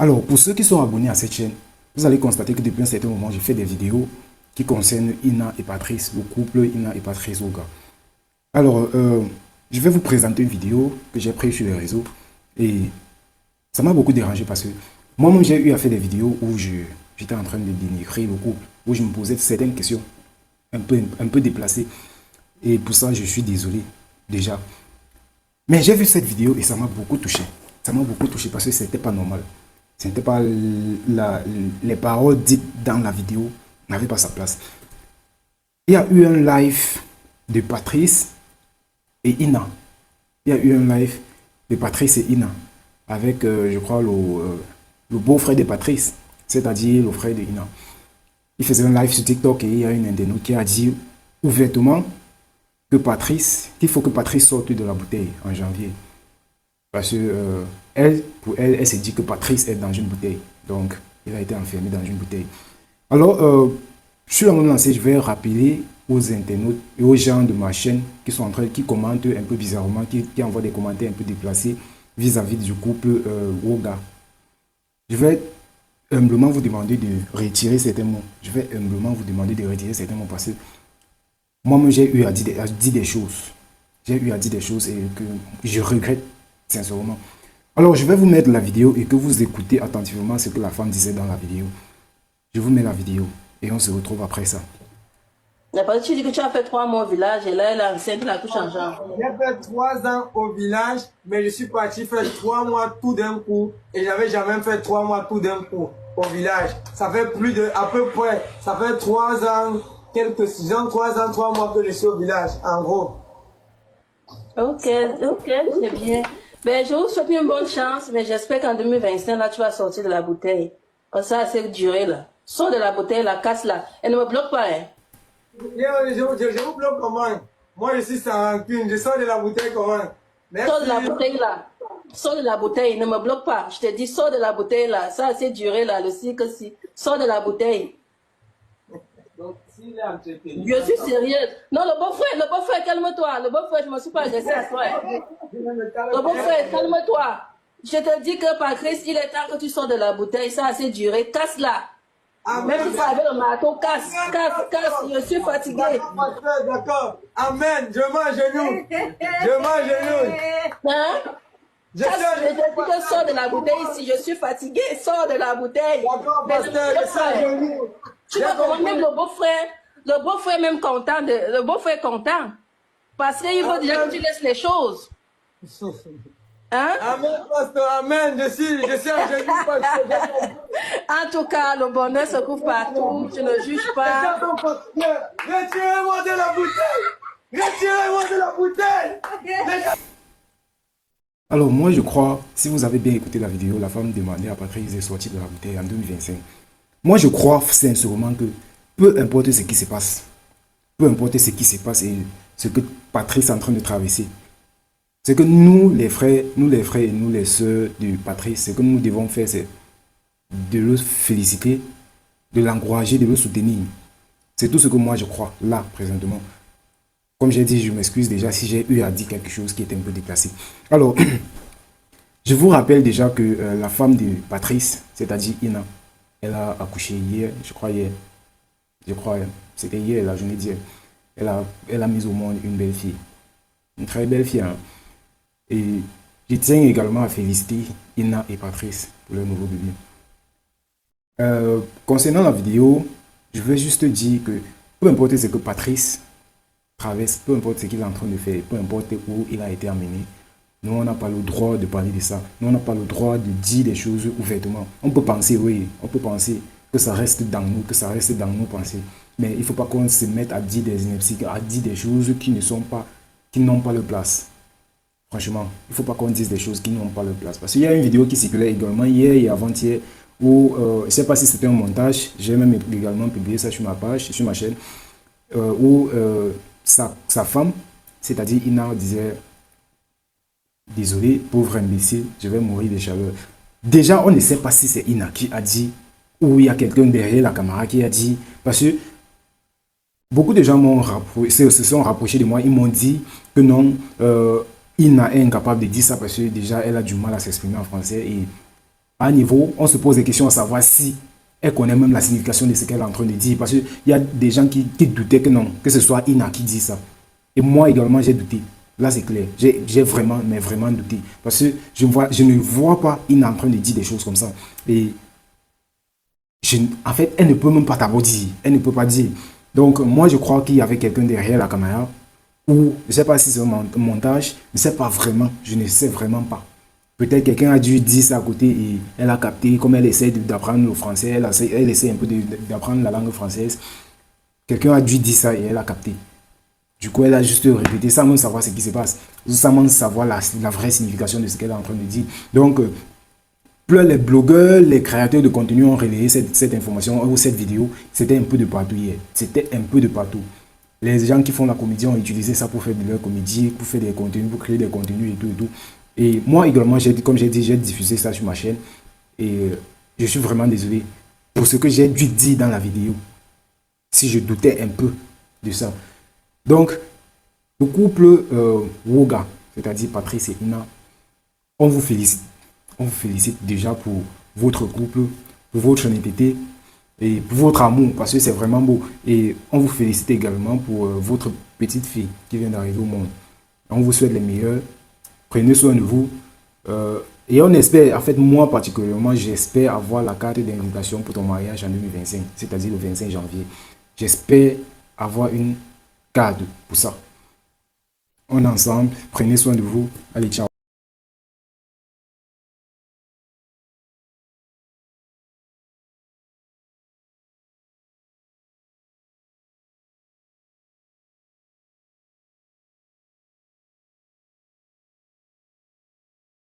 Alors, pour ceux qui sont abonnés à cette chaîne, vous allez constater que depuis un certain moment, je fais des vidéos qui concernent Ina et Patrice, le couple Ina et Patrice Oga. Alors, je vais vous présenter une vidéo que j'ai prise sur les réseaux et ça m'a beaucoup dérangé parce que moi-même, j'ai eu à faire des vidéos où j'étais en train de dénigrer le couple, où je me posais certaines questions un peu déplacées. Et pour ça, je suis désolé déjà. Mais j'ai vu cette vidéo et ça m'a beaucoup touché. Ça m'a beaucoup touché parce que c'était pas normal. C'était pas les paroles dites dans la vidéo n'avaient pas sa place. Il y a eu un live de Patrice et Ina. Il y a eu un live de Patrice et Ina avec, je crois, le beau-frère de Patrice, c'est-à-dire le frère de Ina. Il faisait un live sur TikTok et il y a une internaute qui a dit ouvertement que qu'il faut que Patrice sorte de la bouteille en janvier. Parce que pour elle, elle s'est dit que Patrice est dans une bouteille. Donc, il a été enfermé dans une bouteille. Alors, sur la même lancée, je vais rappeler aux internautes et aux gens de ma chaîne qui commentent un peu bizarrement, qui envoient des commentaires un peu déplacés vis-à-vis du couple Woga. Je vais humblement vous demander de retirer certains mots. Je vais humblement vous demander de retirer certains mots parce que moi-même, j'ai eu à dire des choses. J'ai eu à dire des choses et que je regrette sincèrement. Alors, je vais vous mettre la vidéo et que vous écoutez attentivement ce que la femme disait dans la vidéo. Je vous mets la vidéo et on se retrouve après ça. Parce que tu dis que tu as fait 3 mois au village et là, elle est enceinte, la couche en genre. J'ai fait 3 ans au village, mais je suis parti faire 3 mois tout d'un coup et j'avais jamais fait 3 mois tout d'un coup au village. Ça fait plus de, à peu près, ça fait 3 ans, quelques 6 ans, 3 ans, 3 mois que je suis au village, en gros. Ok, c'est bien. Ben, je vous souhaite une bonne chance, mais j'espère qu'en 2025, là, tu vas sortir de la bouteille. Parce que ça a assez duré, là. Sors de la bouteille, la casse, là. Elle ne me bloque pas, hein. Je vous bloque comment? Moi, je suis sans rancune, je sors de la bouteille comment? Merci. Sors de la bouteille, là. Sors de la bouteille, ne me bloque pas. Je te dis, sors de la bouteille, là. Ça a assez duré, là, le cycle, si. Sors de la bouteille. Donc, s'il est entretenu. Je suis sérieuse. Non, le beau-frère, calme-toi. Le beau-frère, je ne me suis pas agressé à toi. Le beau-frère, calme-toi. Je te dis que Patrice, il est temps que tu sors de la bouteille. Ça a assez duré. Casse-la. Même si tu avais le marteau, casse. Je suis fatigué. D'accord. Amen. Je mange genou. Je mange genou. Hein? Je te dis que sors de la bouteille ici. Je suis fatigué. Sors de la bouteille. D'accord, pasteur. Je suis genou. Tu vois comment même le beau-frère même content, le beau-frère est content. Parce qu'il veut déjà que tu laisses les choses. Hein? Amen, pasteur, amen. Je suis en genou, pasteur. En tout cas, le bonheur se trouve partout. Je ne juge pas. Retirez-moi de la bouteille. Retirez-moi de la bouteille. Alors, moi, je crois, si vous avez bien écouté la vidéo, la femme demandait à Patrice de sortir de la bouteille en 2025. Moi, je crois sincèrement que peu importe ce qui se passe, peu importe ce qui se passe et ce que Patrice est en train de traverser, ce que nous, les frères et nous, les sœurs de Patrice, ce que nous devons faire, c'est de le féliciter, de l'encourager, de le soutenir. C'est tout ce que moi, je crois, là, présentement. Comme j'ai dit, je m'excuse déjà si j'ai eu à dire quelque chose qui est un peu déplacé. Alors, je vous rappelle déjà que la femme de Patrice, c'est-à-dire Ina, elle a accouché hier, je crois, c'était hier, la journée d'hier. Elle a mis au monde une belle fille. Une très belle fille. Hein. Et je tiens également à féliciter Ina et Patrice pour leur nouveau bébé. Concernant la vidéo, je veux juste dire que peu importe ce que Patrice traverse, peu importe ce qu'il est en train de faire, peu importe où il a été amené, nous, on n'a pas le droit de parler de ça. Nous, on n'a pas le droit de dire des choses ouvertement. On peut penser, oui, on peut penser que ça reste dans nous, que ça reste dans nos pensées. Mais il ne faut pas qu'on se mette à dire des inepties, à dire des choses qui n'ont pas leur place. Franchement, il ne faut pas qu'on dise des choses qui n'ont pas leur place. Parce qu'il y a une vidéo qui circulait également hier et avant-hier où, je ne sais pas si c'était un montage, j'ai même également publié ça sur ma page, sur ma chaîne, où sa femme, c'est-à-dire Ina, disait: désolé, pauvre imbécile, je vais mourir de chaleur. Déjà, on ne sait pas si c'est Ina qui a dit ou il y a quelqu'un derrière la caméra qui a dit. Parce que beaucoup de gens se sont rapprochés de moi. Ils m'ont dit que non, Ina est incapable de dire ça parce que déjà, elle a du mal à s'exprimer en français. Et à un niveau, on se pose des questions à savoir si elle connaît même la signification de ce qu'elle est en train de dire. Parce qu'il y a des gens qui doutaient que non, que ce soit Ina qui dit ça. Et moi également, j'ai douté. Là, c'est clair. J'ai vraiment, mais vraiment douté. Parce que je ne vois pas Ina en train de dire des choses comme ça. Et en fait, elle ne peut même pas t'avoir dit. Elle ne peut pas dire. Donc, moi, je crois qu'il y avait quelqu'un derrière la caméra. Ou, je ne sais pas si c'est un montage. Je ne sais pas vraiment. Je ne sais vraiment pas. Peut-être quelqu'un a dû dire ça à côté et elle a capté, comme elle essaie d'apprendre le français, elle essaie un peu d'apprendre la langue française. Quelqu'un a dû dire ça et elle a capté. Du coup, elle a juste répété sans même savoir ce qui se passe, sans même savoir la vraie signification de ce qu'elle est en train de dire. Donc, plus les blogueurs, les créateurs de contenu ont relayé cette information ou cette vidéo, c'était un peu de partout hier. C'était un peu de partout. Les gens qui font la comédie ont utilisé ça pour faire de leur comédie, pour faire des contenus, pour créer des contenus et tout et tout. Et moi également, comme j'ai dit, j'ai diffusé ça sur ma chaîne. Et je suis vraiment désolé pour ce que j'ai dû dire dans la vidéo. Si je doutais un peu de ça. Donc, le couple Woga, c'est-à-dire Patrice et Ina, on vous félicite. On vous félicite déjà pour votre couple, pour votre honnêteté et pour votre amour, parce que c'est vraiment beau. Et on vous félicite également pour votre petite fille qui vient d'arriver au monde. On vous souhaite les meilleurs. Prenez soin de vous. Et on espère, en fait, moi particulièrement, j'espère avoir la carte d'invitation pour ton mariage en 2025, c'est-à-dire le 25 janvier. J'espère avoir une carte pour ça. On est ensemble. Prenez soin de vous. Allez, ciao.